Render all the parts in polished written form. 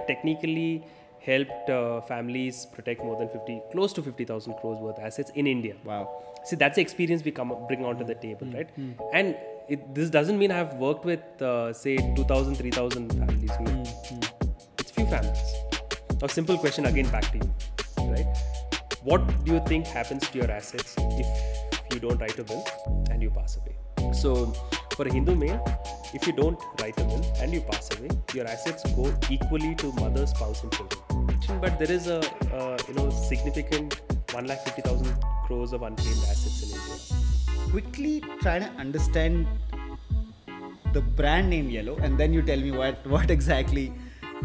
technically helped families protect more than close to 50,000 crores worth assets in India. Wow. See, that's the experience we bring onto the table, right? And this doesn't mean I've worked with, say, 2,000, 3,000 families. It's few families. A simple question again back to you, right? What do you think happens to your assets if you don't write a will and you pass away? So, for a Hindu male, if you don't write a will and you pass away, your assets go equally to mother, spouse, and children. But there is a significant 150,000 crores of unclaimed assets in India. Quickly try to understand the brand name Yellow, and then you tell me what exactly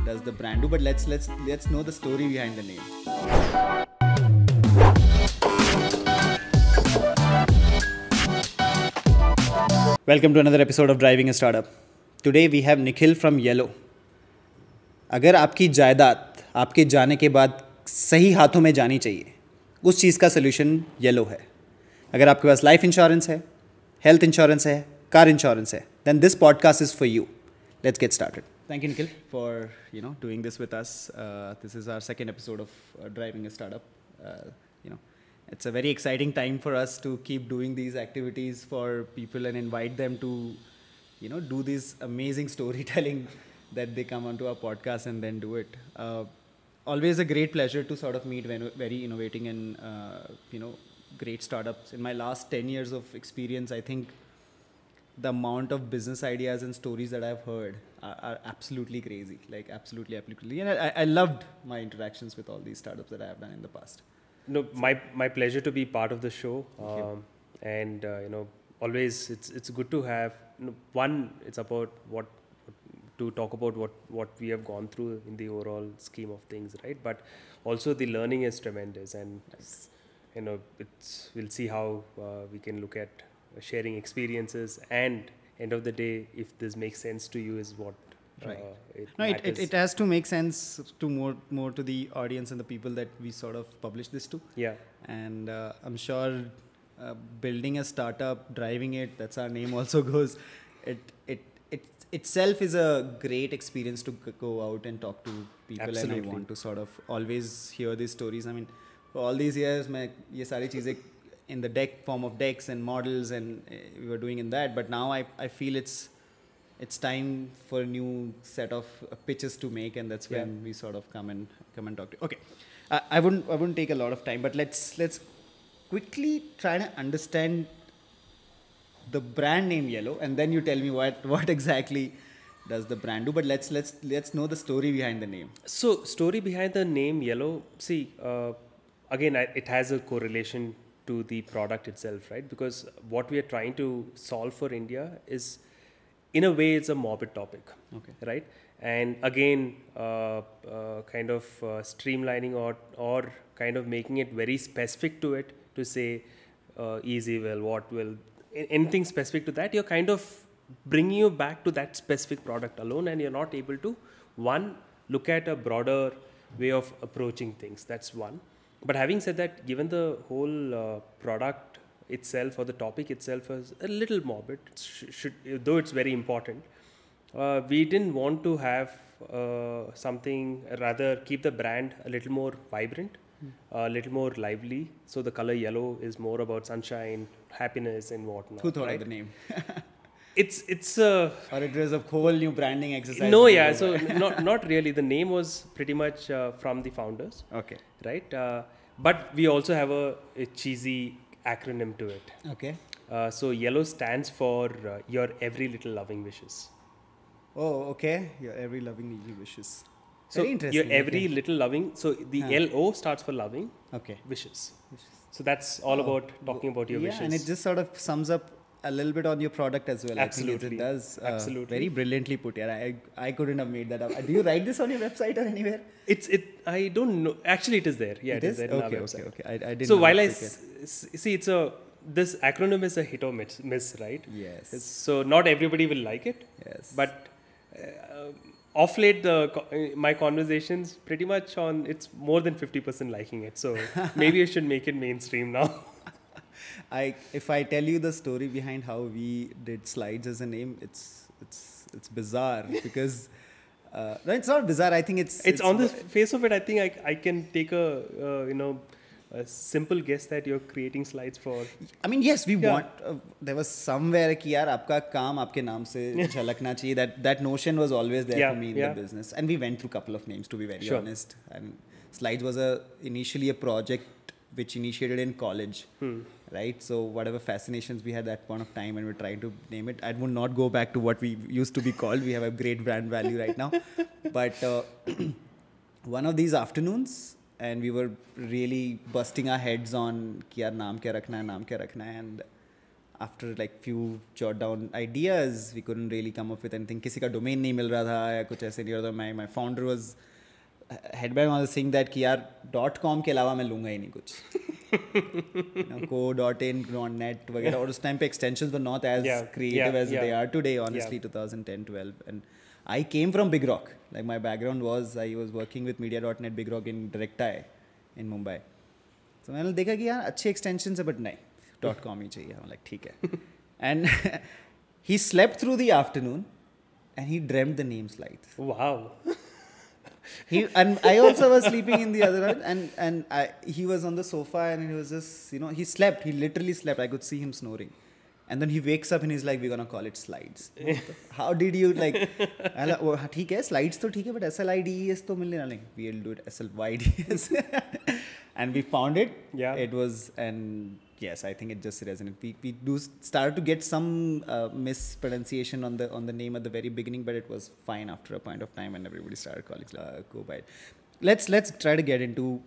does the brand do. But let's know the story behind the name. Welcome to another episode of Driving a Startup. Today we have Nikhil from Yellow. अगर आपकी जायदाद आपके जाने के बाद सही हाथों में जानी चाहिए, उस चीज़ का सोल्यूशन येलो है. अगर आपके पास लाइफ इंश्योरेंस है, हेल्थ इंश्योरेंस है, कार इंश्योरेंस है, then this podcast is for you. Let's get started. Thank you, Nikhil, for doing this with us. This is our second episode of Driving a Startup. It's a very exciting time for us to keep doing these activities for people and invite them to do this amazing storytelling that they come onto our podcast and then do it. Always a great pleasure to sort of meet very innovating and great startups. In my last 10 years of experience, I think the amount of business ideas and stories that I've heard are absolutely crazy, like absolutely. And I loved my interactions with all these startups that I have done in the past. No, my pleasure to be part of the show. And always it's good to have one. It's about to talk about what we have gone through in the overall scheme of things, right? But also the learning is tremendous, and we'll see how we can look at sharing experiences, and end of the day, if this makes sense to you, is what it has to make sense to more to the audience and the people that we sort of publish this to. Yeah. And I'm sure building a startup, driving it, that's our name also goes. It itself is a great experience to go out and talk to people. Absolutely. And I want to sort of always hear these stories. I mean, for all these years, ये सारी चीजें in the form of decks and models, and we were doing in that. But now I feel it's time for a new set of pitches to make, and that's when we sort of come and talk to you. Okay, I wouldn't take a lot of time, but let's quickly try to understand the brand name Yellow, and then you tell me what exactly does the brand do. But let's know the story behind the name. So, story behind the name Yellow. See, again, it has a correlation to the product itself, right? Because what we are trying to solve for India is, in a way, it's a morbid topic, right? And again, kind of streamlining or kind of making it very specific to it, to say easy will, what will, anything specific to that, you're kind of bringing you back to that specific product alone, and you're not able to, one, look at a broader way of approaching things. That's one. But having said that, given the whole product itself or the topic itself is a little morbid, though it's very important, we didn't want to have something, rather keep the brand a little more vibrant, a little more lively. So the color yellow is more about sunshine, happiness, and whatnot. Who thought of the name? It's or it was a whole new branding exercise. No, yeah. So not really. The name was pretty much from the founders. Okay. Right. But we also have a cheesy acronym to it. Okay. So yellow stands for your every little loving wishes. Oh, okay. Your every loving little wishes. So very interesting. Your every little loving. So the LO starts for loving. Okay. Wishes. So that's all about talking about your wishes. Yeah, and it just sort of sums up a little bit on your product as well. Absolutely. I think it does. Absolutely. Very brilliantly put. Yeah, I couldn't have made that up. Do you write this on your website or anywhere? I don't know. Actually, it is there. Yeah, it is there in our website. Okay. I didn't. So while see, this acronym is a hit or miss, right? Yes. So not everybody will like it. Yes. But off late, my conversations pretty much on, it's more than 50% liking it. So maybe I should make it mainstream now. If I tell you the story behind how we did SlydS as a name, it's bizarre because No, it's not bizarre. I think It's on the face of it. I think I can take a simple guess that you're creating slides for. I mean, yes, we want. There was somewhere कि यार आपका काम आपके नाम से झलकना चाहिए. That notion was always there for me in the business, and we went through a couple of names, to be very honest. And SlydS was initially a project which initiated in college, right? So whatever fascinations we had at that point of time, and we're trying to name it. I would not go back to what we used to be called. We have a great brand value right now, but one of these afternoons. And we were really busting our heads on कि यार नाम क्या रखना है, and after like few jot down ideas, we couldn't really come up with anything. किसी का domain नहीं मिल रहा था या कुछ ऐसे नहीं हो रहा था. My founder was headband was saying that कि यार .com के अलावा मैं लूँगा ही नहीं कुछ. .co.in, .net वगैरह, और उस time पे extensions were not as creative as they are today, honestly, 2010-12. And I came from Big Rock. Like my background was, I was working with Media.net, Big Rock in DirectEye in Mumbai. So मैंने देखा कि यार अच्छे extensions है, but नहीं, .com ही चाहिए. I'm like, ठीक है. And he slept through the afternoon, and he dreamt the name SlydS. Wow. And I also was sleeping in the other end, and he was on the sofa, and he was just, he slept. He literally slept. I could see him snoring. And then he wakes up and he's like, we're gonna call it SlydS. How did you like? ठीक है, SlydS तो ठीक है, but SLIDES तो मिलने वाले. We'll do it SLYDS. And we found it. Yeah. It was, and yes, I think it just resonated. We do start to get some mispronunciation on the name at the very beginning, but it was fine after a point of time, and everybody started calling go by it. Let's try to get into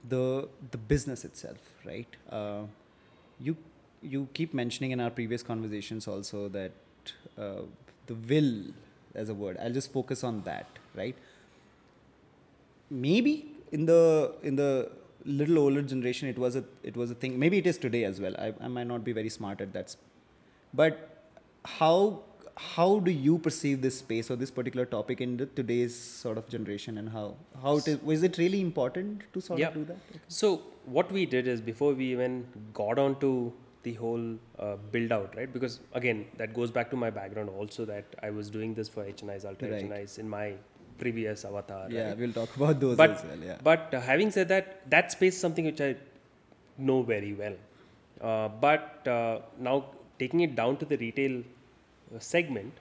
the business itself, right? You keep mentioning in our previous conversations also that the will as a word. I'll just focus on that, right? Maybe in the little older generation, it was a thing. Maybe it is today as well. I might not be very smart at that, but how do you perceive this space or this particular topic in today's sort of generation, and how is it really important to sort of do that? Okay. So what we did is, before we even got on to the whole build out, right? Because again, that goes back to my background also, that I was doing this for HNIs, Ultra HNIs in my previous avatar. Yeah, right? We'll talk about those as well. Yeah. But having said that space is something which I know very well. But now taking it down to the retail segment,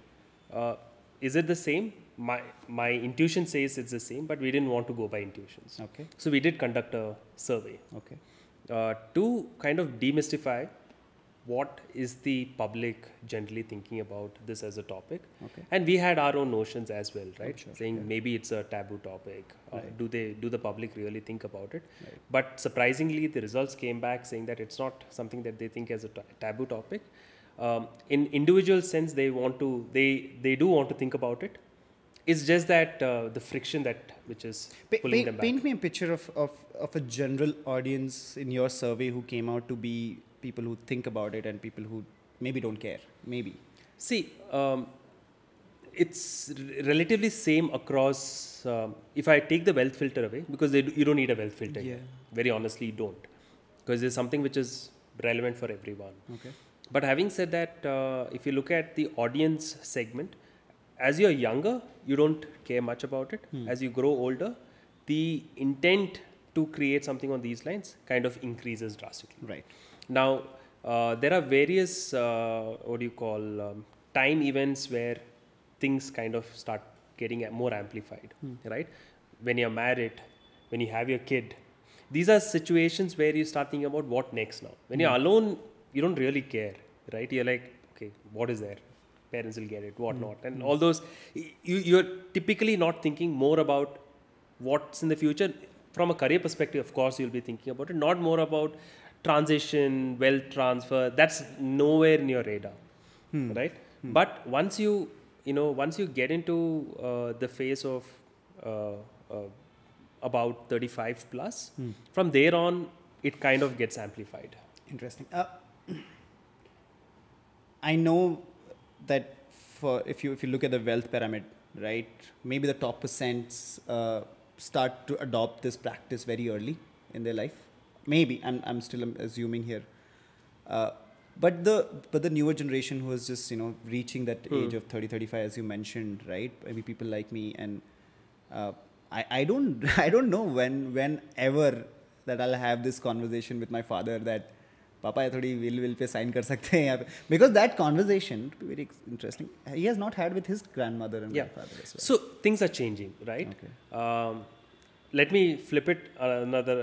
is it the same? My intuition says it's the same, but we didn't want to go by intuitions. Okay. So we did conduct a survey. Okay. To kind of demystify what is the public generally thinking about this as a topic. Okay. And we had our own notions as well, right? Sure, saying maybe it's a taboo topic. Right. Do the public really think about it? Right. But surprisingly, the results came back saying that it's not something that they think as a taboo topic. In individual sense, they do want to think about it. It's just that the friction which is pulling them back. Paint me a picture of a general audience in your survey who came out to be people who think about it and people who maybe don't care. Maybe. See, it's relatively same across. If I take the wealth filter away, because you don't need a wealth filter. Yeah. Very honestly, you don't, because there's something which is relevant for everyone. Okay. But having said that, if you look at the audience segment, as you're younger, you don't care much about it. As you grow older, the intent to create something on these lines kind of increases drastically. Right. Now, there are various, time events where things kind of start getting more amplified, right? When you're married, when you have your kid, these are situations where you start thinking about what next now. When you're alone, you don't really care, right? You're like, okay, what is there? Parents will get it, what not, and all those. You're typically not thinking more about what's in the future. From a career perspective, of course, you'll be thinking about it, not more about transition, wealth transfer. That's nowhere in your radar, right? But once you get into the phase of about 35 plus, from there on, it kind of gets amplified. Interesting. I know that if you look at the wealth pyramid, right, maybe the top percents start to adopt this practice very early in their life. Maybe I'm still assuming here, But the newer generation who is just reaching that age of 30-35, as you mentioned, right? Maybe people like me, and I don't I don't know whenever that I'll have this conversation with my father that Papa ये थोड़ी will पे sign कर सकते हैं यहाँ पे, because that conversation, to be very interesting, he has not had with his grandmother and grandfather as well. So things are changing, right? Okay. Let me flip it another,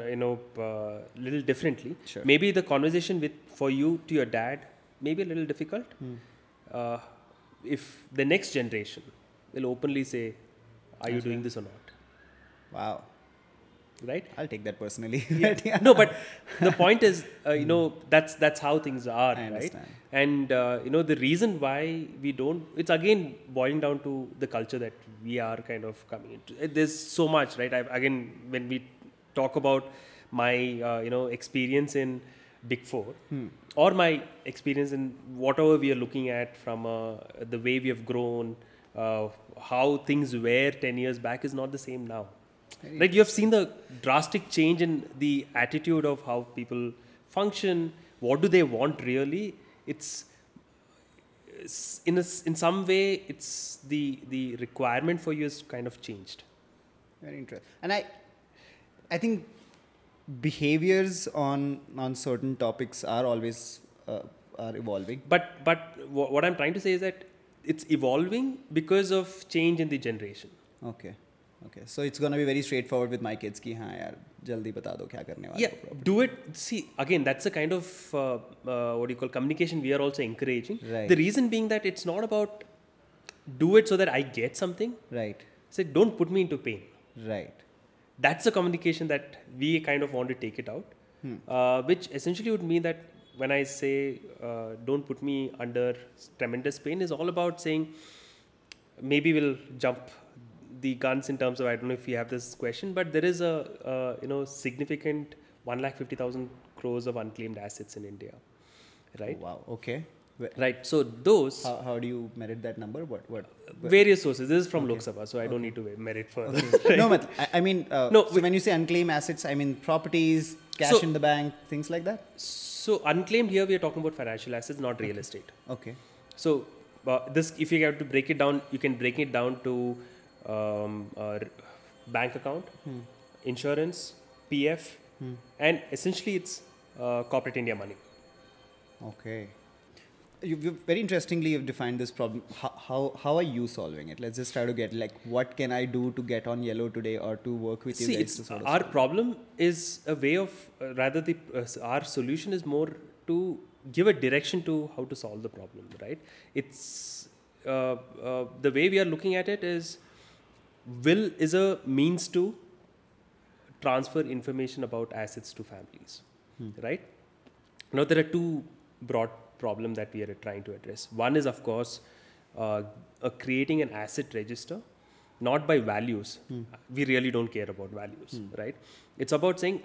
little differently. Sure. Maybe the conversation for you to your dad may be a little difficult. If the next generation will openly say, "Are you doing this or not?" Wow. Right? I'll take that personally. Yeah. No, but the point is, that's how things are, I right? understand. And the reason why we don't, it's again boiling down to the culture that we are kind of coming into. There's so much, right? Again, when we talk about my experience in Big Four, or my experience in whatever we are looking at from the way we have grown, how things were 10 years back is not the same now. Right, you have seen the drastic change in the attitude of how people function. What do they want really? It's in some way, it's the requirement for you is kind of changed. Very interesting. And I think behaviors on certain topics are always are evolving. But what I'm trying to say is that it's evolving because of change in the generation. Okay. So it's going to be very straightforward with my kids कि हाँ यार जल्दी बता दो क्या करने वाले हो. Do it. See, again, that's a kind of what do you call communication we are also encouraging. Right. The reason being that it's not about do it so that I get something. Right. Say, don't put me into pain. Right. That's the communication that we kind of want to take it out, which essentially would mean that when I say don't put me under tremendous pain is all about saying maybe we'll jump the guns in terms of, I don't know if you have this question, but there is a significant 150,000 crores of unclaimed assets in India, right? Oh, wow. Okay. Right. So those. How do you merit that number? What? Various sources. This is from Lok Sabha, so I don't need to merit further. Okay. Right? No, I mean, no. So when you say unclaimed assets, I mean properties, cash in the bank, things like that. So unclaimed here, we are talking about financial assets, not real estate. Okay. So this, if you have to break it down, you can break it down to bank account, insurance, PF, and essentially it's corporate India money. Okay. You very interestingly you've defined this problem. How are you solving it? Let's just try to get what can I do to get on yellow today or to work with you guys to sort of our problem is a way of our solution is more to give a direction to how to solve the problem, right? It's the way we are looking at it is will is a means to transfer information about assets to families, right? Now there are two broad problems that we are trying to address. One is, of course, creating an asset register, not by values. We really don't care about values, right? It's about saying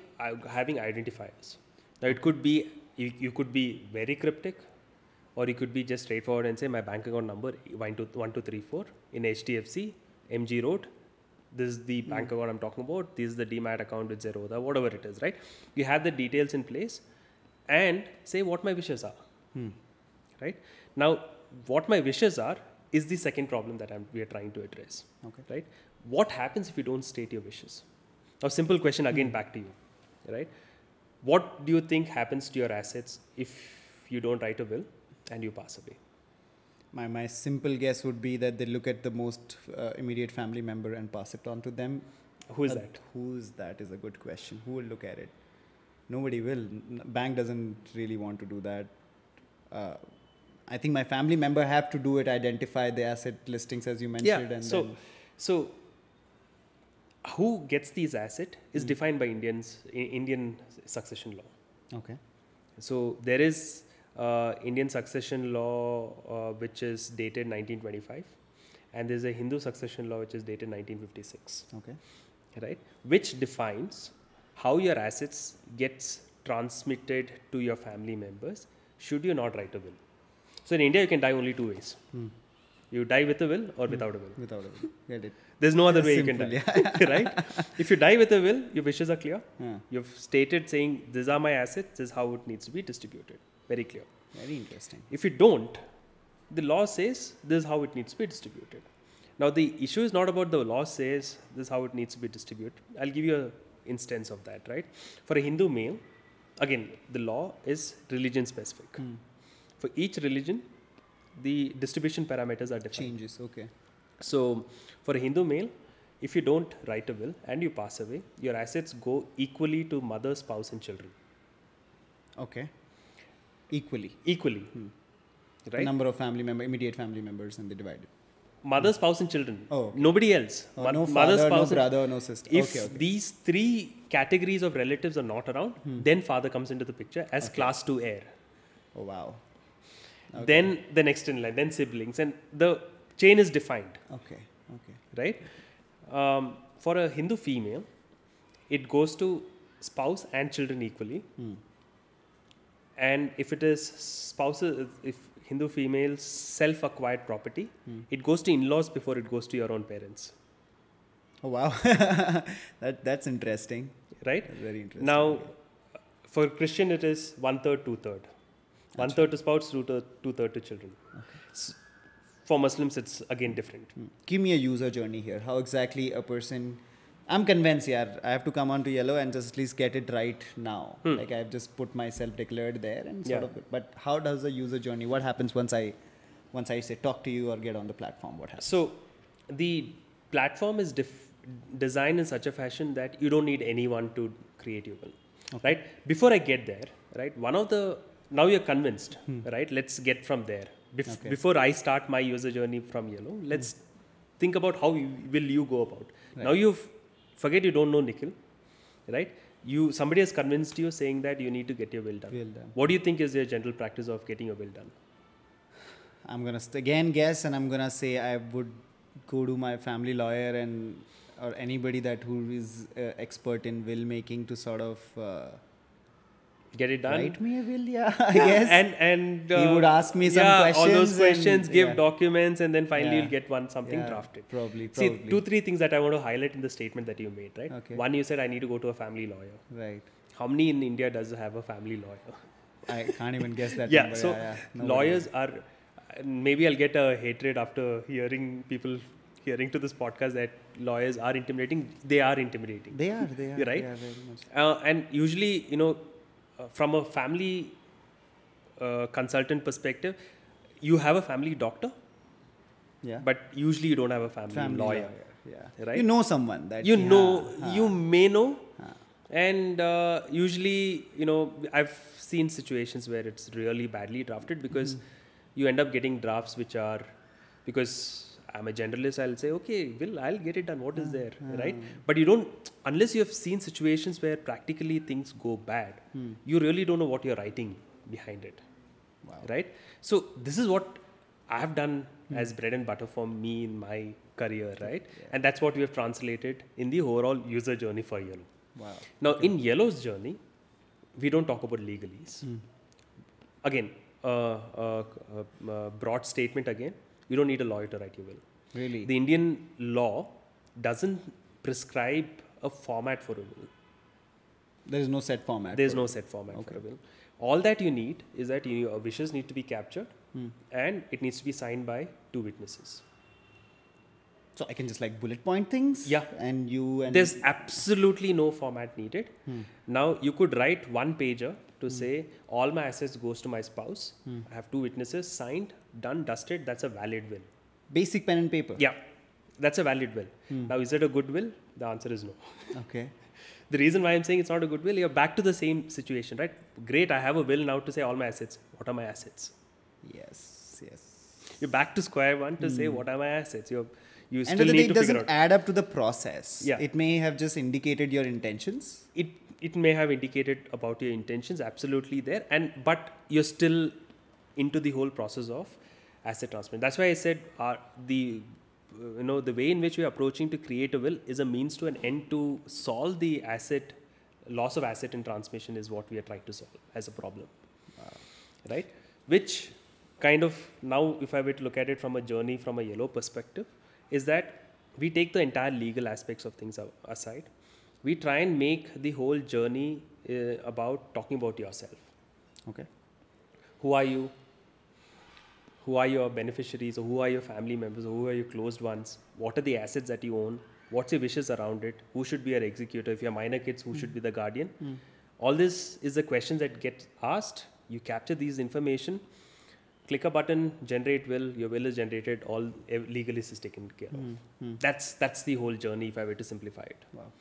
having identifiers. Now it could be you could be very cryptic, or you could be just straightforward and say my bank account number 1234 in HDFC MG Road. This is the bank account I'm talking about. This is the demat account with Zerodha, whatever it is, right? You have the details in place and say what my wishes are, right? Now, what my wishes are is the second problem that we are trying to address, right? What happens if you don't state your wishes? A simple question again back to you, right? What do you think happens to your assets if you don't write a will and you pass away? My simple guess would be that they look at the most immediate family member and pass it on to them. Who is that? Who is that is a good question. Who will look at it? Nobody will. Bank doesn't really want to do that. I think my family member have to do it, identify the asset listings as you mentioned. Yeah, and so who gets these assets is defined by Indian succession law. Okay. So there is Indian succession law which is dated 1925, and there's a Hindu succession law which is dated 1956. Okay. Right, which defines how your assets gets transmitted to your family members should you not write a will. So in India you can die only two ways. You die with a will or without a will. Without a will. Get it. There's no other way you can die. Right? If you die with a will, your wishes are clear. You've stated saying these are my assets, this is how it needs to be distributed. Very clear. Very interesting. If you don't, the law says this is how it needs to be distributed. Now, the issue is not about the law says this is how it needs to be distributed. I'll give you an instance of that, right? For a Hindu male, again, the law is religion specific. For each religion, the distribution parameters are defined. Changes, okay. So, for a Hindu male, if you don't write a will and you pass away, your assets go equally to mother, spouse, and children. Okay. Equally. Equally. Right? Number of family members, immediate family members, and they divide it. Mother, spouse, and children. Oh, okay. Nobody else. No father, no brother, no sister. If these three categories of relatives are not around, then father comes into the picture as class 2 heir. Oh, wow. Okay. Then the next in line, then siblings, and the chain is defined. Okay. Right? For a Hindu female, it goes to spouse and children equally. And if it is spouses, if Hindu females self-acquired property, it goes to in-laws before it goes to your own parents. Oh, wow. That's interesting. Right? That's very interesting. Now, for Christian, it is 1/3, 2/3. 1/3 to spouse, 2/3 to children. Okay. For Muslims, it's again different. Give me a user journey here. How exactly a person... I'm convinced, yeah, I have to come on to Yellow and just at least get it right now. Like I've just put myself declared there and sort of... But how does the user journey... What happens once I say talk to you or get on the platform? What happens? So, the platform is designed in such a fashion that you don't need anyone to create your will. Okay. Right? Before I get there, right, one of the... Now you're convinced, right? Let's get from there. Before I start my user journey from Yellow, let's think about how will you go about. Right. Now forget you don't know Nikhil, right? Somebody has convinced you saying that you need to get your will done. What do you think is your general practice of getting your will done? I'm going to again guess, and I'm going to say I would go to my family lawyer or anybody who is expert in will making to sort of... get it done. Write me a will, yeah, I guess. And he would ask me some questions. All those questions, give documents, and then finally you'll get something drafted. Probably. See, 2-3 things that I want to highlight in the statement that you made, right? Okay. One, you said I need to go to a family lawyer. Right. How many in India does have a family lawyer? I can't even guess that. Yeah. Number. So lawyers are. Maybe I'll get a hatred after hearing to this podcast that lawyers are intimidating. They are intimidating. They are. You're right. They are very much. And usually, from a family consultant perspective, you have a family doctor, but usually you don't have a family lawyer. Yeah. Right? You know someone that you may know, and usually, I've seen situations where it's really badly drafted because you end up getting drafts which are, because I'm a generalist, I'll say, okay, I'll get it done. What is there, right? But you don't, unless you have seen situations where practically things go bad, you really don't know what you're writing behind it, right? So this is what I've done as bread and butter for me in my career, right? Yeah. And that's what we have translated in the overall user journey for Yellow. Wow. Now, in Yellow's journey, we don't talk about legalese. Again, broad statement again. You don't need a lawyer to write your will. Really? The Indian law doesn't prescribe a format for a will. There is no set format. There is no set format for a will. All that you need is that your wishes need to be captured and it needs to be signed by 2 witnesses. So I can just bullet point things? Yeah. And there's absolutely no format needed. Now you could write 1-pager to say all my assets goes to my spouse. I have 2 witnesses, signed, done, dusted. That's a valid will. Basic pen and paper? Yeah. That's a valid will. Now, is it a good will? The answer is no. Okay. The reason why I'm saying it's not a good will, you're back to the same situation, right? Great, I have a will now to say all my assets. What are my assets? Yes. You're back to square one to say what are my assets. You still need to figure out. And it doesn't add up to the process. Yeah. It may have just indicated your intentions. It may have indicated about your intentions, absolutely there, but you're still into the whole process of asset transmission. That's why I said the way in which we're approaching to create a will is a means to an end to solve the loss of asset in transmission is what we are trying to solve as a problem. Right? Which kind of, now if I were to look at it from a journey from a Yellow perspective, is that we take the entire legal aspects of things aside. We try and make the whole journey about talking about yourself. Okay. who are you, who are your beneficiaries, or who are your family members, or who are your closed ones, what are the assets that you own, what's your wishes around it, who should be your executor, if you have minor kids, who should be the guardian. All this is the questions that get asked. You capture these information, click a button, generate will, your will is generated, all legalist is taken care of. That's the whole journey if I were to simplify it. Wow.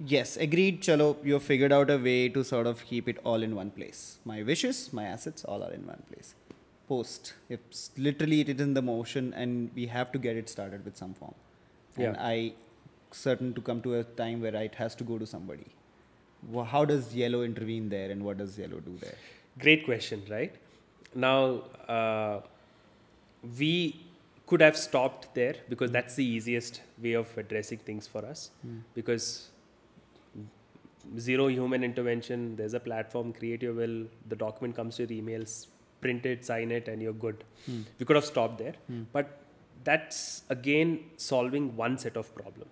Yes, agreed. Chalo, you've figured out a way to sort of keep it all in one place. My wishes, my assets, all are in one place. Post, it's literally it is in the motion, and we have to get it started with some form. And I certain to come to a time where it has to go to somebody. How does Yellow intervene there, and what does Yellow do there? Great question, right? Now, we could have stopped there because that's the easiest way of addressing things for us. Because zero human intervention, there's a platform, create your will, the document comes to your emails, print it, sign it, and you're good. We could have stopped there. But that's again solving one set of problem,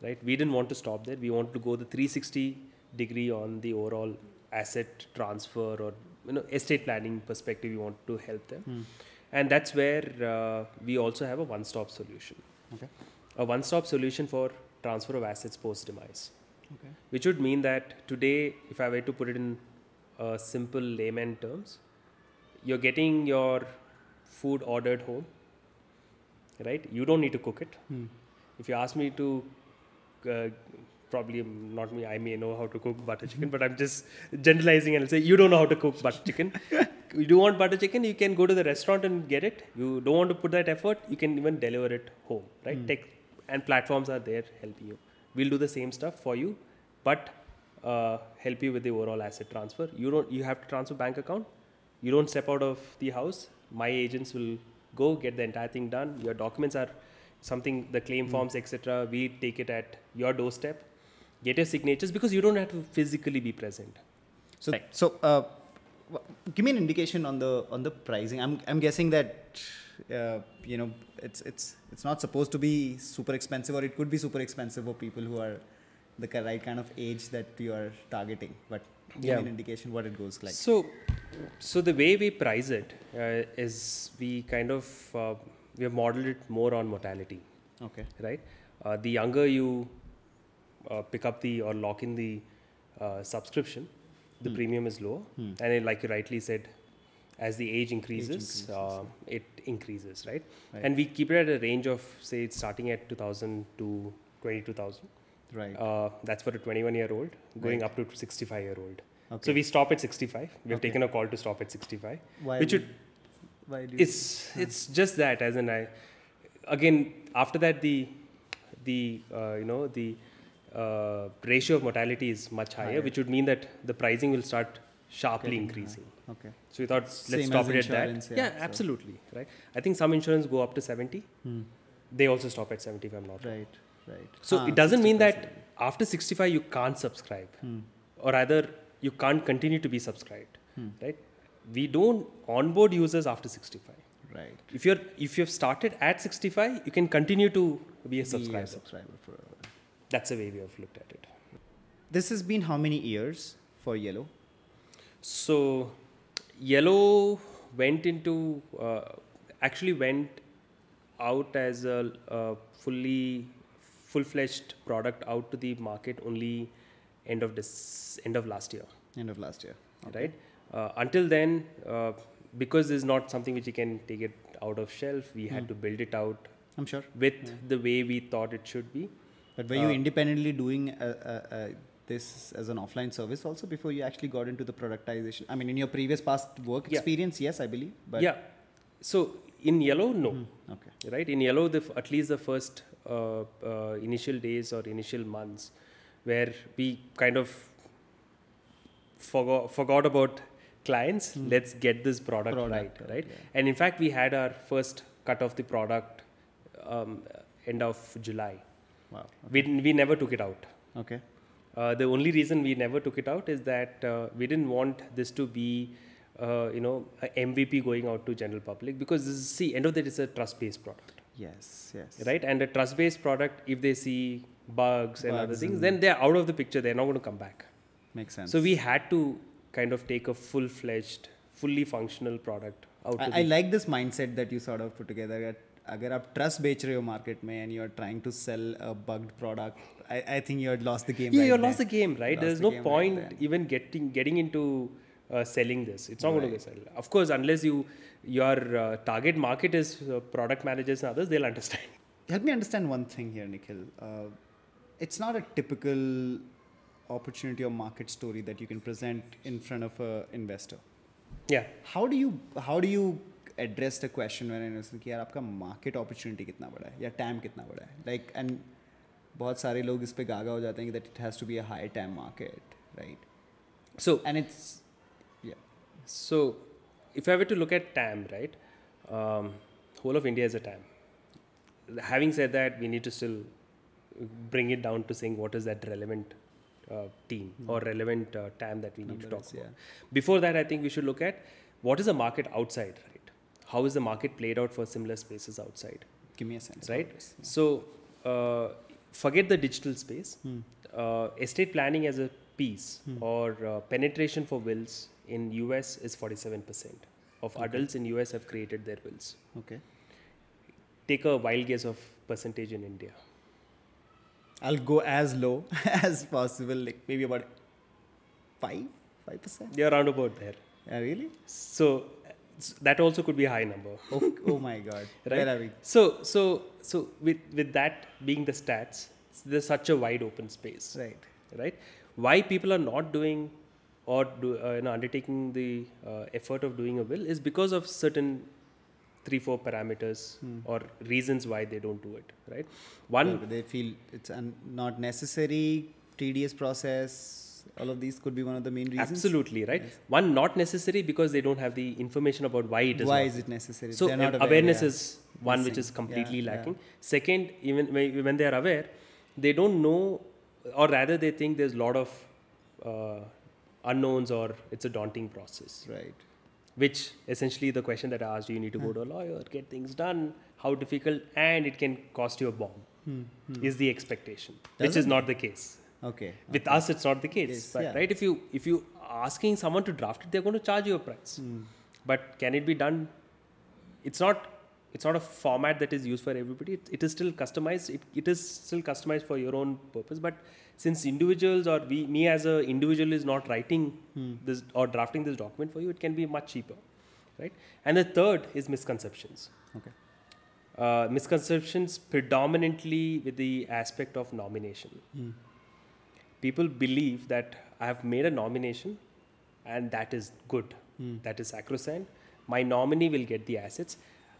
right? We didn't want to stop there. We want to go the 360 degree on the overall asset transfer or estate planning perspective. We want to help them. And that's where we also have a one-stop solution. Okay. A one-stop solution for transfer of assets post-demise. Okay. Which would mean that today, if I were to put it in simple layman terms, you're getting your food ordered home, right? You don't need to cook it. If you ask me to, probably not me, I may know how to cook butter chicken, but I'm just generalizing and I'll say, you don't know how to cook butter chicken. You do want butter chicken, you can go to the restaurant and get it. You don't want to put that effort, you can even deliver it home, right? Tech and platforms are there helping you. We'll do the same stuff for you, but help you with the overall asset transfer. You have to transfer bank account. You don't step out of the house. My agents will go get the entire thing done. Your documents are something, the claim forms, etc. We take it at your doorstep. Get your signatures because you don't have to physically be present. So, give me an indication on the pricing. I'm guessing that it's not supposed to be super expensive, or it could be super expensive for people who are the right kind of age that you are targeting. But give me an indication what it goes like. So the way we price it is we kind of we have modeled it more on mortality. Okay. Right. The younger you pick up or lock in the subscription, the premium is lower, and like you rightly said, as the age increases, it increases, right? And we keep it at a range of, say, it's starting at 2,000 to 22,000. Right. That's for a 21-year-old, going up to 65-year-old. Okay. So we stop at 65. We have taken a call to stop at 65. Why? Which why do it's just that, as in again after that the ratio of mortality is much higher, which would mean that the pricing will start sharply increasing. Okay. So we thought, let's stop it at that. Yeah, absolutely. Right. I think some insurance go up to 70. They also stop at 70 if I'm not wrong. Right. So it doesn't mean that after 65 you can't subscribe, or either you can't continue to be subscribed. Right. We don't onboard users after 65. Right. If you've started at 65, you can continue to be a subscriber. Forever. That's the way we have looked at it. This has been how many years for Yellow? So, Yellow went out as a full-fledged product out to the market only end of last year. End of last year. Okay. Right. Until then, because this is not something which you can take it out of shelf, we had to build it out. I'm sure. With the way we thought it should be. But were you independently doing this as an offline service also before you actually got into the productization? I mean, in your previous past work experience, yes, I believe. But yeah. So in Yellow, no. Okay. Right. In Yellow, at least the first initial days or initial months, where we kind of forgot about clients. Let's get this product right. Yeah. And in fact, we had our first cut of the product end of July. Wow. Okay. We never took it out. Okay. The only reason we never took it out is that we didn't want this to be, a MVP going out to general public, because end of the day, it's a trust-based product. Yes. Right, and a trust-based product, if they see bugs and other things, then they're out of the picture. They're not going to come back. Makes sense. So we had to kind of take a full-fledged, fully functional product out to I like this mindset that you sort of put together. That अगर आप trust बेच रहे हो market में and you're trying to sell a bugged product, I think you had lost the game. Yeah, right you there. lost the game, right? Lost There's the no game point right then. even getting into selling this. It's not going to sell. Of course, unless your target market is product managers and others, they'll understand. Help me understand one thing here, Nikhil. It's not a typical opportunity or market story that you can present in front of an investor. Yeah. How do you address the question when investor कि यार आपका market opportunity कितना बड़ा है या TAM कितना बड़ा है? Like, and बहुत सारे लोग इस पे गागा हो जाते हैं कि that it has to be a high TAM market, right? So and it's yeah. So if I were to look at TAM, right, whole of India is a TAM. Having said that, we need to still bring it down to saying what is that relevant team or relevant TAM that we need to talk about. Before that, I think we should look at what is the market outside, right? How is the market played out for similar spaces outside? Give me a sense. Right? So forget the digital space. Estate planning as a piece or penetration for wills in US is 47% of adults in US have created their wills. Okay. Take a wild guess of percentage in India. I'll go as low as possible, like maybe about 5%. You're around about there. Yeah, really? So that also could be a high number. Oh my God. Right? Where are we? So with that being the stats, there's such a wide open space. Right? Why people are not doing or undertaking the effort of doing a will is because of certain 3-4 parameters or reasons why they don't do it, right? One, they feel it's not necessary, tedious process. All of these could be one of the main reasons. Absolutely, right? Yes. One, not necessary because they don't have the information about why it is. Why is it necessary? So awareness is one which is completely lacking. Second, even when they are aware, they don't know, or rather they think there's a lot of unknowns or it's a daunting process. Right. Which essentially the question that I asked you need to go to a lawyer, get things done, how difficult, and it can cost you a bomb, is the expectation, which is not the case. Okay. With us, it's not the case, yes, but, right? If you asking someone to draft it, they're going to charge you a price. But can it be done? It's not a format that is used for everybody. It is still customized. It is still customized for your own purpose. But since individuals or me as an individual is not writing this or drafting this document for you, it can be much cheaper, right? And the third is misconceptions. Okay. Misconceptions predominantly with the aspect of nomination. People believe that I have made a nomination and that is good. That is sacrosanct. My nominee will get the assets.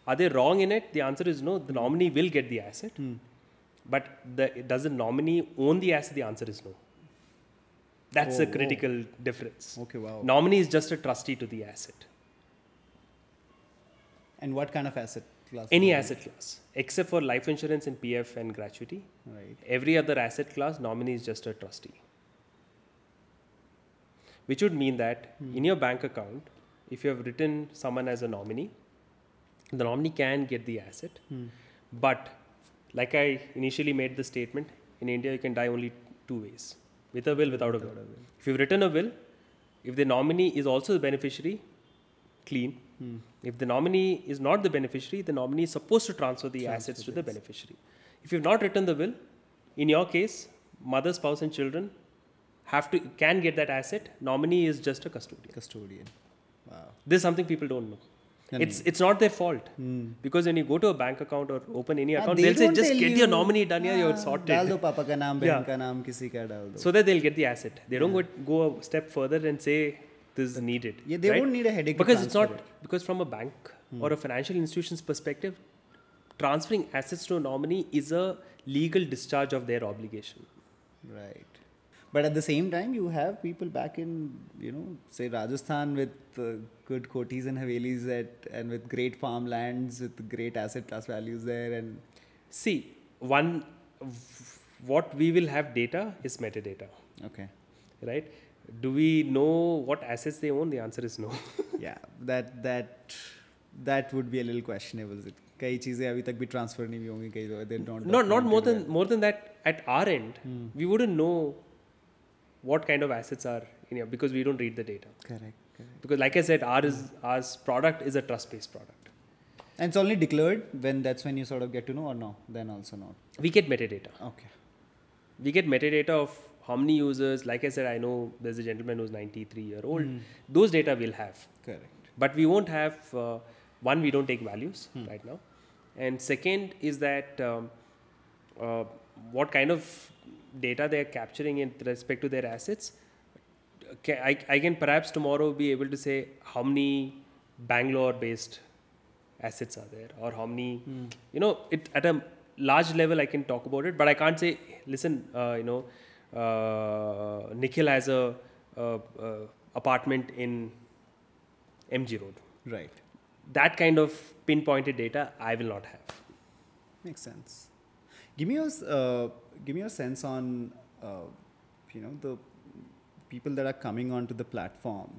Are they wrong in it? The answer is no. The nominee will get the asset. But does the nominee own the asset? The answer is no. That's a critical difference. Okay, wow. Nominee is just a trustee to the asset. And what kind of asset class? Any asset class, except for life insurance and PF and gratuity. Right. Every other asset class, nominee is just a trustee. Which would mean that in your bank account, if you have written someone as a nominee, the nominee can get the asset. But like I initially made the statement, in India you can die only 2 ways. With a will, without a will. If you've written a will, if the nominee is also the beneficiary, clean. If the nominee is not the beneficiary, the nominee is supposed to transfer the assets to the beneficiary. If you've not written the will, in your case, mother, spouse and children can get that asset. Nominee is just a custodian. Wow. This is something people don't know. It's not their fault. Because when you go to a bank account or open any account, they'll say, just get your nominee done here, you're sorted. डाल दो पापा का नाम, बहन का नाम, किसी का डाल दो. So that they'll get the asset. They don't go a step further and say this is needed. Yeah, they won't need a headache. Because it's not, because from a bank or a financial institution's perspective, transferring assets to a nominee is a legal discharge of their obligation. Right. But at the same time, you have people back in, say Rajasthan with good kotis and havelis and with great farmlands, with great asset class values there. And see, what we will have data is metadata. Okay. Right? Do we know what assets they own? The answer is no. Yeah, that would be a little questionable. कई चीजें अभी तक भी transfer नहीं भी होंगी कई they don't. Not more than that. At our end, we wouldn't know what kind of assets are in here because we don't read the data. Correct. Because like I said, our product is a trust-based product. And it's only declared that's when you sort of get to know, or no? Then also not. We get metadata. Okay. We get metadata of how many users. Like I said, I know there's a gentleman who's 93-year-old. Those data we'll have. Correct. But we won't have, one, we don't take values right now. And second is that what kind of data they're capturing in respect to their assets. I can perhaps tomorrow be able to say how many Bangalore-based assets are there, or how many, it at a large level I can talk about it, but I can't say, listen, Nikhil has a apartment in MG Road. Right. That kind of pinpointed data I will not have. Makes sense. Give me a sense on the people that are coming onto the platform.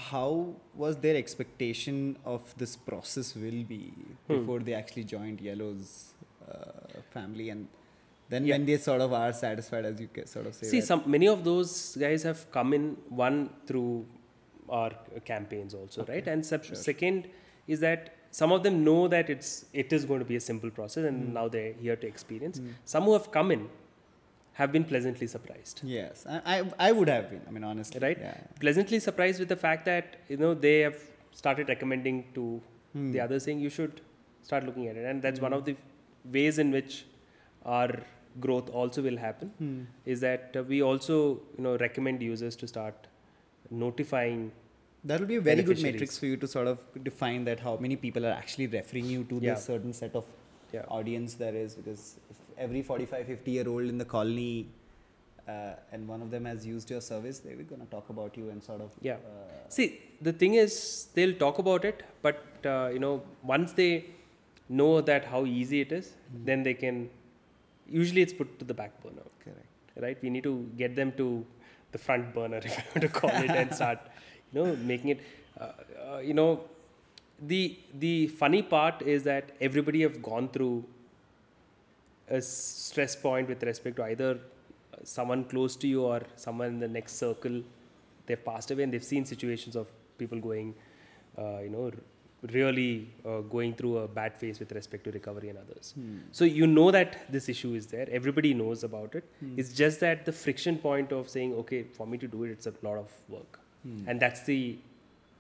How was their expectation of this process will be before they actually joined Yellow's family, and then when they sort of are satisfied, as you sort of say. See, many of those guys have come in, one, through our campaigns also, right? And second is that some of them know that it is going to be a simple process, and now they're here to experience. Some who have come in have been pleasantly surprised. Yes, I would have been. I mean, honestly, right? Yeah. Pleasantly surprised with the fact that they have started recommending to the others, saying you should start looking at it, and that's one of the ways in which our growth also will happen. Is that we also recommend users to start notifying. That will be a very good matrix for you to sort of define that how many people are actually referring you to this certain set of audience there is, because if every 45-50-year-old in the colony and one of them has used your service, they're going to talk about you and sort of see, the thing is, they'll talk about it, but once they know that how easy it is, then they can, usually it's put to the back burner. Correct. Right? We need to get them to the front burner, if I want to call it, and start making it the funny part is that everybody have gone through a stress point with respect to either someone close to you or someone in the next circle. They've passed away, and they've seen situations of people going really going through a bad phase with respect to recovery and others. So that this issue is there. Everybody knows about it. It's just that the friction point of saying, okay, for me to do it, it's a lot of work. And that's the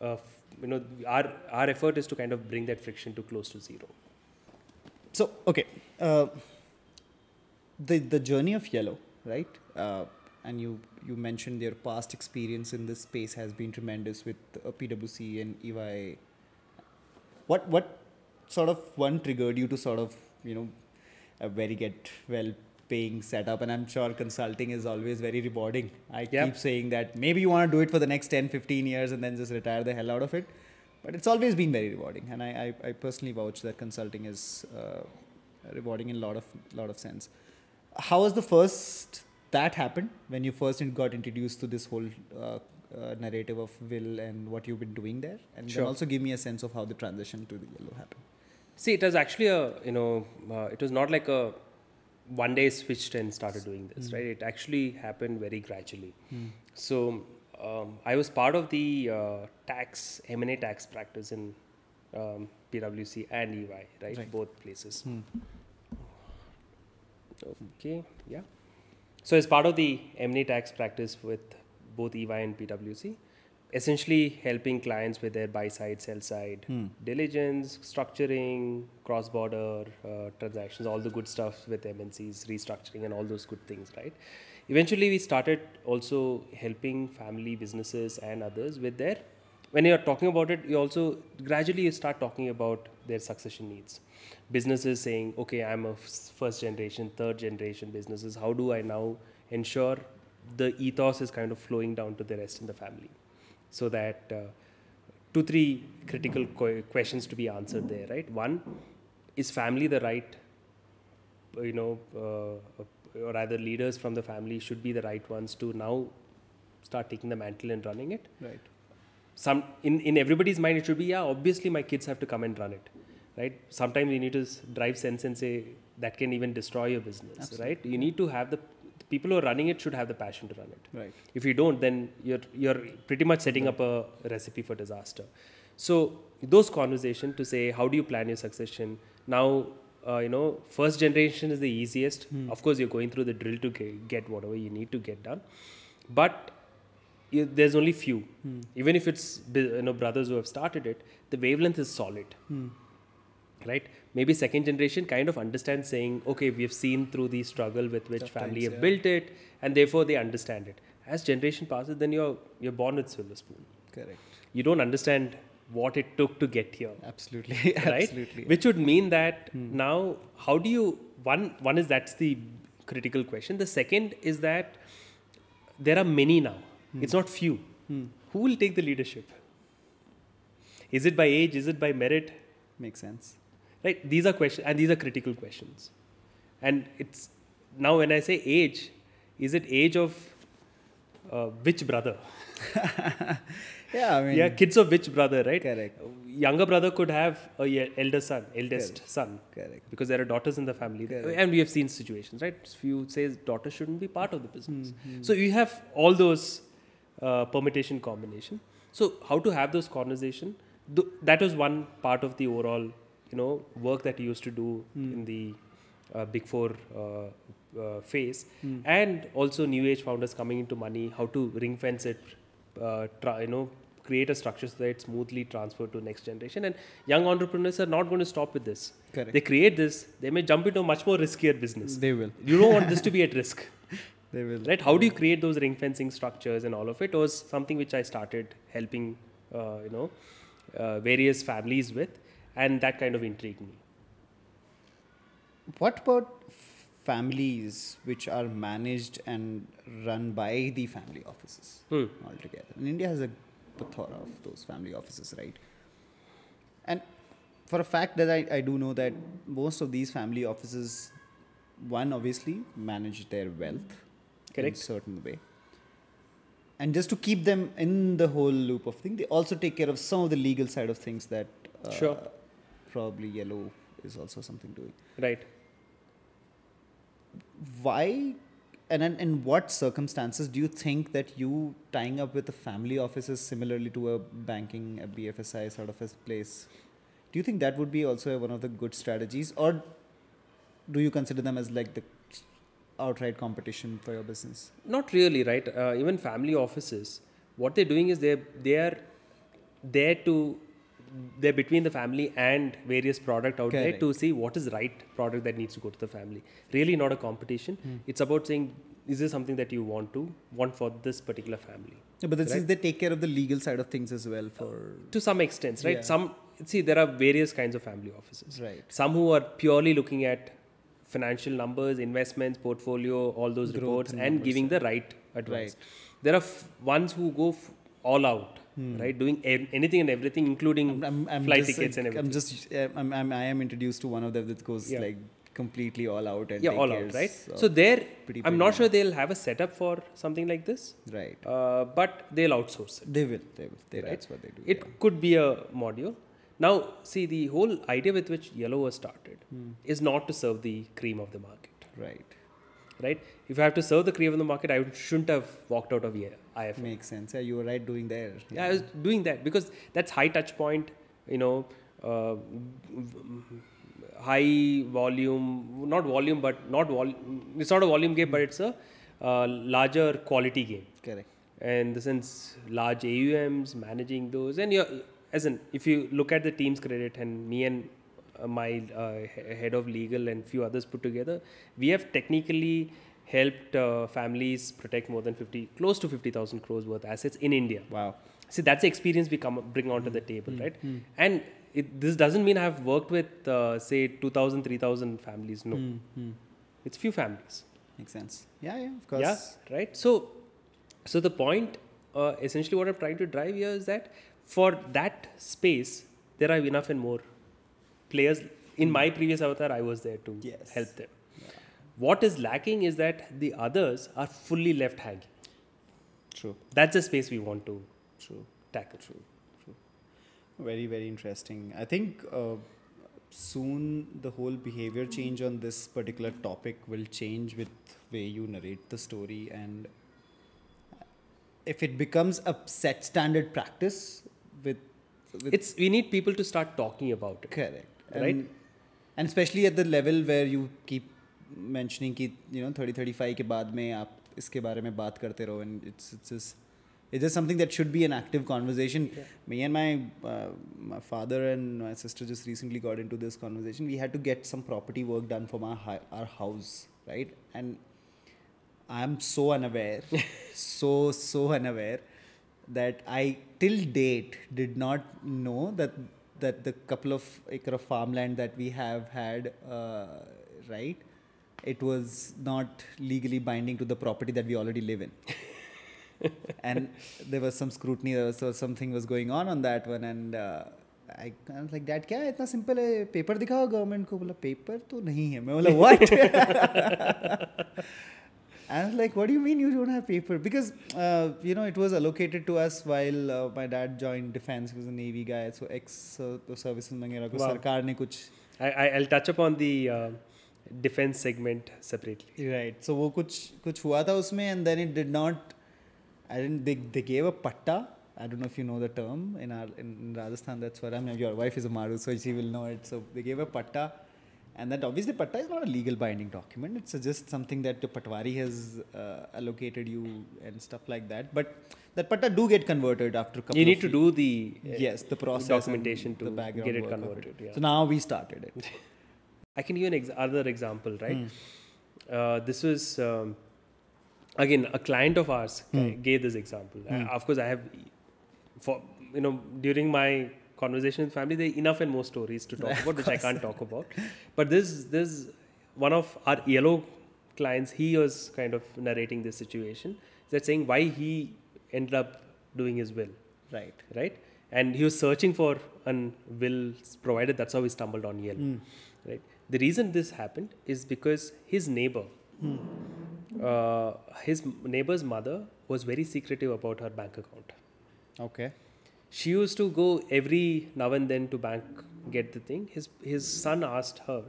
our effort is to kind of bring that friction to close to zero. So okay, the journey of Yellow, right? And you mentioned your past experience in this space has been tremendous with PwC and EY. What sort of one triggered you to sort of a very paying setup? And I'm sure consulting is always very rewarding. I keep saying that maybe you want to do it for the next 10-15 years and then just retire the hell out of it, but it's always been very rewarding, and I personally vouch that consulting is rewarding in a lot of sense. How was the first that happened when you first got introduced to this whole narrative of Will and what you've been doing there, and then also give me a sense of how the transition to the Yellow happened? See, it was actually it was not like a one day switched and started doing this, right? It actually happened very gradually. So I was part of the M&A tax practice in PwC and EY, right? Both places. Okay, yeah. So as part of the M&A tax practice with both EY and PwC, essentially helping clients with their buy-side, sell-side diligence, structuring, cross-border transactions, all the good stuff with MNCs, restructuring and all those good things, right? Eventually, we started also helping family businesses and others with their, when you're talking about it, you also gradually you start talking about their succession needs. Businesses saying, okay, I'm a first generation, third generation businesses. How do I now ensure the ethos is kind of flowing down to the rest in the family? So that 2-3 critical questions to be answered there, right? One, is family the right, or rather leaders from the family should be the right ones to now start taking the mantle and running it? Right. Some in everybody's mind it should be, obviously my kids have to come and run it, right? Sometimes you need to drive sense and say that can even destroy your business. Absolutely. Right? You need to have the people who are running it should have the passion to run it. Right. If you don't, then you're pretty much setting up a recipe for disaster. So those conversations to say, how do you plan your succession? Now, first generation is the easiest. Of course, you're going through the drill to get whatever you need to get done. But there's only few. Even if it's brothers who have started it, the wavelength is solid. Right? Maybe second generation kind of understands saying, okay, we have seen through the struggle with which family have built it, and therefore they understand it. As generation passes, then you're born with silver spoon. Correct. You don't understand what it took to get here. Absolutely. Right? Absolutely. Which would mean that now, how do you, one is that's the critical question. The second is that there are many now. It's not few. Who will take the leadership? Is it by age? Is it by merit? Makes sense. Right? These are questions, and these are critical questions. And it's now when I say age, is it age of which brother? Yeah, I mean. Yeah, kids of which brother, right? Correct. Younger brother could have eldest son. Correct. Because there are daughters in the family. Correct. And we have seen situations, right? Few says daughters shouldn't be part of the business. So you have all those permutation combination. So how to have those conversation? That was one part of the overall, work that you used to do in the Big Four phase, and also new age founders coming into money, how to ring fence it, create a structure so that it's smoothly transferred to next generation. And young entrepreneurs are not going to stop with this. Correct. They create this, they may jump into a much more riskier business. They will. You don't want this to be at risk. They will. Right? How do you create those ring fencing structures and all of it was something which I started helping, various families with, and that kind of intrigued me. What about families which are managed and run by the family offices altogether? And India has a plethora of those family offices, right? And for a fact that I do know that most of these family offices, one, obviously manage their wealth in a certain way. And just to keep them in the whole loop of things, they also take care of some of the legal side of things that probably Yellow is also something doing. Right. Why and in what circumstances do you think that you tying up with the family offices similarly to a banking, a BFSI sort of a place, do you think that would be also one of the good strategies, or do you consider them as like the outright competition for your business? Not really, right? Even family offices, what they're doing is they're between the family and various product out there to see what is right product that needs to go to the family. Really not a competition. It's about saying, is this something that you want for this particular family? Yeah, but they take care of the legal side of things as well to some extent, right? Yeah. There are various kinds of family offices. Right. Some who are purely looking at financial numbers, investments, portfolio, all those reports, and giving the right advice. Right. There are ones who go all out. Right, doing anything and everything, including flight tickets and everything. I am introduced to one of them that goes like completely all out and all out, right? So there, I'm not sure they'll have a setup for something like this, right? But they'll outsource it. They will. Right? That's what they do. It could be a module. Now, see, the whole idea with which Yellow was started is not to serve the cream of the market. Right? If I have to serve the cream of the market, I shouldn't have walked out of IFM. Makes sense. Yeah, you were right doing there. Yeah, I was doing that because that's high touch point, high volume, not volume, but not volume. It's not a volume game, but it's a larger quality game. Correct. And in the sense, large AUMs, managing those. And if you look at the team's credit and me and my head of legal and few others put together, we have technically helped families protect more than close to 50,000 crores worth assets in India. Wow. See, that's the experience we bring onto the table, right? And this doesn't mean I've worked with, say, 2,000, 3,000 families. No. It's few families. Makes sense. Yeah, of course. Yeah, right? So the point, essentially what I'm trying to drive here is that for that space, there are enough and more players. In my previous avatar, I was there to help them. Yeah. What is lacking is that the others are fully left hanging. True. That's the space we want to tackle. True. Very, very interesting. I think soon the whole behavior change on this particular topic will change with way you narrate the story, and if it becomes a set standard practice with we need people to start talking about it. correct, Right? and especially at the level where you keep mentioning कि 30-35 के बाद में आप इसके बारे में बात करते रहो, and it's just something that should be an active conversation. Me and my father and my sister just recently got into this conversation. We had to get some property work done for our house, right? And I'm so unaware, so unaware that I till date did not know that the couple of acre of farmland that we have had, right, it was not legally binding to the property that we already live in. And there was some scrutiny, something was going on that one, and I was like, Dad, क्या है इतना simple है, paper दिखाओ government को. बोला paper तो नहीं है. मैं बोला what? I was like, what do you mean you don't have paper? Because it was allocated to us while my dad joined defense. He was a Navy guy, so services वगैरह को सरकार ने कुछ. I'll touch upon the defense segment separately. Right. So वो कुछ हुआ था उसमें, and then it did not. They gave a patta. I don't know if you know the term in Rajasthan. That's what I mean. Your wife is a Maru, so she will know it. So they gave a patta, and that obviously patta is not a legal binding document. It's just something that the patwari has allocated you and stuff like that. But that patta do get converted after a couple. You need to do the the process documentation to the background get it work converted. Yeah. So now we started it. I can give you another example, right? This was again a client of ours gave this example. Of course, I have during my conversation with family, there are enough and more stories to talk about, which I can't talk about. But this one of our yellow clients, he was kind of narrating this situation. That's saying why he ended up doing his will. Right. And he was searching for a will provided. That's how he stumbled on Yale. Right. The reason this happened is because his neighbor's mother was very secretive about her bank account. Okay. She used to go every now and then to bank, get the thing. His son asked her,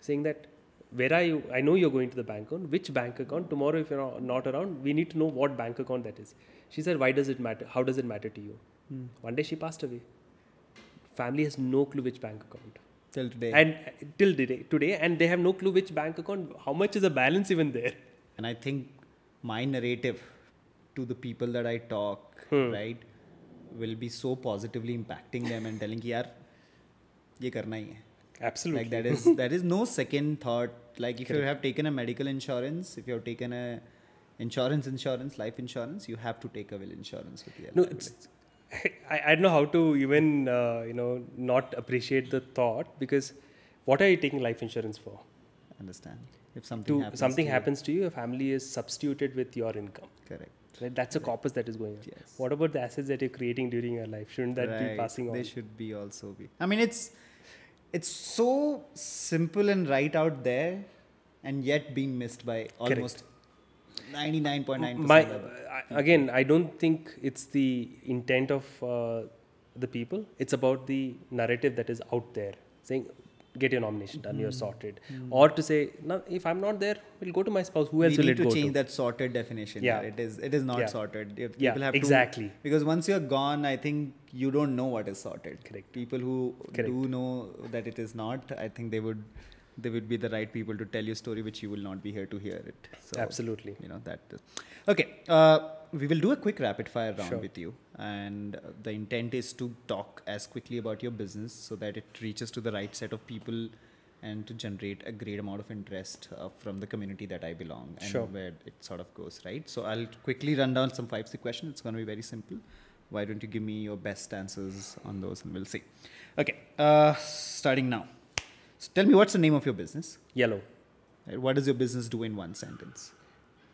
saying that, where are you? I know you're going to the bank account. Which bank account? Tomorrow, if you're not around, we need to know what bank account that is. She said, why does it matter? How does it matter to you? One day she passed away. Family has no clue which bank account. Till today. And till today, and they have no clue which bank account, how much is the balance even there. And I think my narrative to the people that I talk, right, will be so positively impacting them and telling कि यार ये करना ही है. Absolutely. Like that is no second thought. Like if you have taken a medical insurance, if you have taken a insurance, life insurance, you have to take a will insurance with you. No, I don't know how to even not appreciate the thought, because what are you taking life insurance for? Understand. If something happens to you, your family is substituted with your income. Correct. Right? That's a corpus that is going on. Yes. What about the assets that you're creating during your life? Shouldn't that be passing on? They should be also be. I mean, it's so simple and right out there, and yet being missed by almost 99.9%. Again, I don't think it's the intent of the people. It's about the narrative that is out there, saying, get your nomination done, you're sorted. Or to say, no, if I'm not there, we'll go to my spouse. Who else will it go to? We need to change that sorted definition. Yeah. It is not sorted. People have exactly. Because once you're gone, I think you don't know what is sorted. Correct. People who do know that it is not, I think they would be the right people to tell your story, which you will not be here to hear it. So, absolutely. That. Okay. We will do a quick rapid fire round with you. And the intent is to talk as quickly about your business so that it reaches to the right set of people and to generate a great amount of interest from the community that I belong and where it sort of goes, right? So I'll quickly run down some 5-6 questions. It's going to be very simple. Why don't you give me your best answers on those and we'll see. Okay. Starting now. So tell me, what's the name of your business? Yellow. What does your business do in one sentence?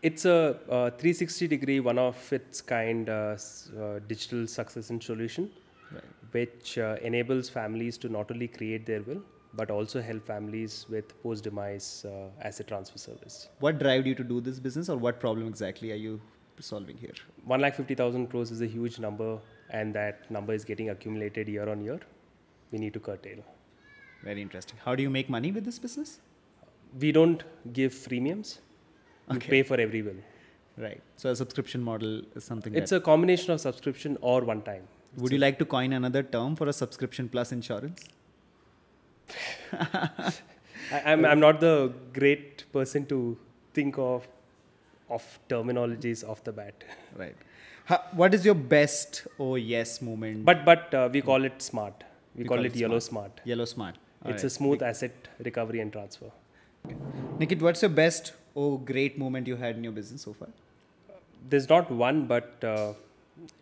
It's a 360-degree, one of its kind digital succession solution, which enables families to not only create their will, but also help families with post-demise asset transfer service. What drove you to do this business, or what problem exactly are you solving here? 150,000 crores is a huge number, and that number is getting accumulated year on year. We need to curtail. Very interesting. How do you make money with this business? We don't give freemiums. You pay for every bill. Right. So a subscription model is something It's a combination of subscription or one time. Would you like to coin another term for a subscription plus insurance? I'm not the great person to think of terminologies off the bat. Right. What is your best oh yes moment? But we call it smart. We call it Yellow Smart. Yellow Smart. It's a smooth asset recovery and transfer. Okay. Nikhil, what's your best oh great moment you had in your business so far? There's not one, but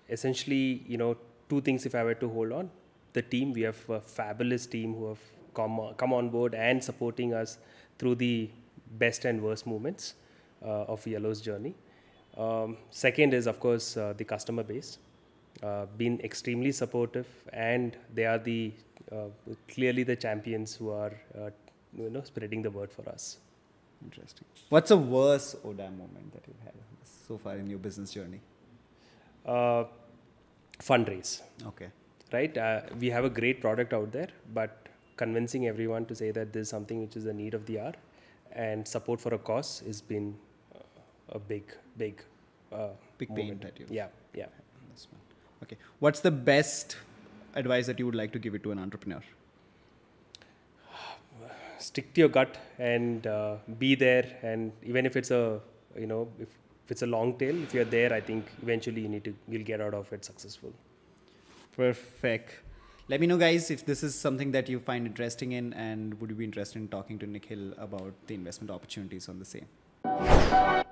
essentially, two things if I were to hold on. The team, we have a fabulous team who have come on board and supporting us through the best and worst moments of Yellow's journey. Second is, of course, the customer base. Been extremely supportive, and they are clearly the champions who are spreading the word for us. Interesting. What's a worst oh damn moment that you've had so far in your business journey? Fundraise. Okay. Right? We have a great product out there, but convincing everyone to say that this is something which is a need of the hour and support for a cause has been a big pain that you. Yeah. Okay. What's the best advice that you would like to give it to an entrepreneur? Stick to your gut and be there. And even if it's if it's a long tail, if you're there, I think eventually you'll get out of it successful. Perfect. Let me know, guys, if this is something that you find interesting in, and would you be interested in talking to Nikhil about the investment opportunities on the same.